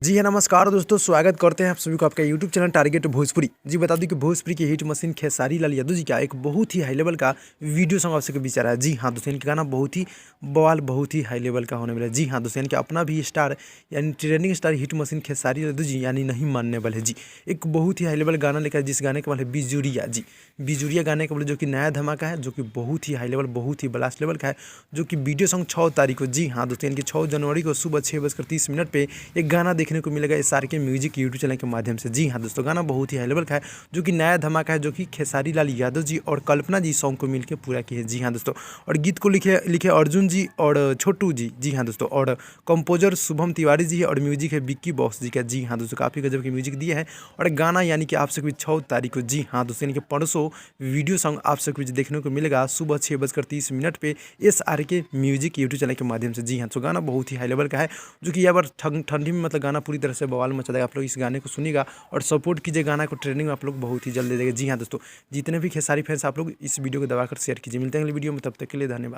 जी हाँ, नमस्कार दोस्तों, स्वागत करते हैं आप सभी को आपका यूट्यूब चैनल टारगेट भोजपुरी। जी बता दूं कि भोजपुरी की हिट मशीन खेसारी लाल यादव जी का एक बहुत ही हाई लेवल का वीडियो सॉन्ग आप सबके बीच आ रहा है। जी हाँ दोस्तों, इनका गाना बहुत ही बवाल, बहुत ही हाई लेवल का होने वाला है। जी हाँ दोस्तों, इनके अपना भी स्टार यानी trending star hit machine Khesari Yadav ji यानी नहीं मानने वाले जी एक बहुत ही हाई लेवल गाना लेकर, जिस गाने का मतलब है बिजुरिया। जी बिजुरिया गाने का मतलब जो कि नया धमाका है, जो कि बहुत ही हाई लेवल, बहुत ही ब्लास्ट लेवल का है, जो कि वीडियो सॉन्ग 6 तारीख को, जी हाँ दोस्तों, इनकी 6 जनवरी को सुबह 6:30 पे एक गाना देखने को मिलेगा एस आर के म्यूजिक यूट्यूब चैनल के माध्यम से। जी हाँ दोस्तों, गाना बहुत ही हाई लेवल का है, जो कि नया धमाका है, जो कि खेसारी लाल यादव जी और कल्पना जी सॉन्ग को मिलकर पूरा किए। जी हाँ दोस्तों, और गीत को लिखे लिखे अर्जुन जी और छोटू जी। जी हाँ दोस्तों, और कंपोजर शुभम तिवारी जी है, और म्यूजिक है विक्की बॉस जी का। जी हाँ दोस्तों, काफ़ी गजब की म्यूजिक दिया है। और गाना यानी कि आप सबके 6 तारीख को, जी हाँ दोस्तों, यानी कि परसों वीडियो सॉन्ग आप सबके बीच देखने को मिलेगा सुबह 6:30 पे एस आर के म्यूजिक यूट्यूब चैनल के माध्यम से। जी हाँ, तो गाना बहुत ही हाई लेवल का है, जो कि यहाँ पर ठंडी में मतलब गाना पूरी तरह से बवाल मचा देगा। आप लोग इस गाने को सुनिएगा और सपोर्ट कीजिए, गाना को ट्रेंडिंग में आप लोग बहुत ही जल्द दे देंगे। जी हाँ दोस्तों, जितने भी खेसारी फैंस आप लोग इस वीडियो को दबाकर शेयर कीजिए। मिलते हैं अगली वीडियो में, तब तक के लिए धन्यवाद।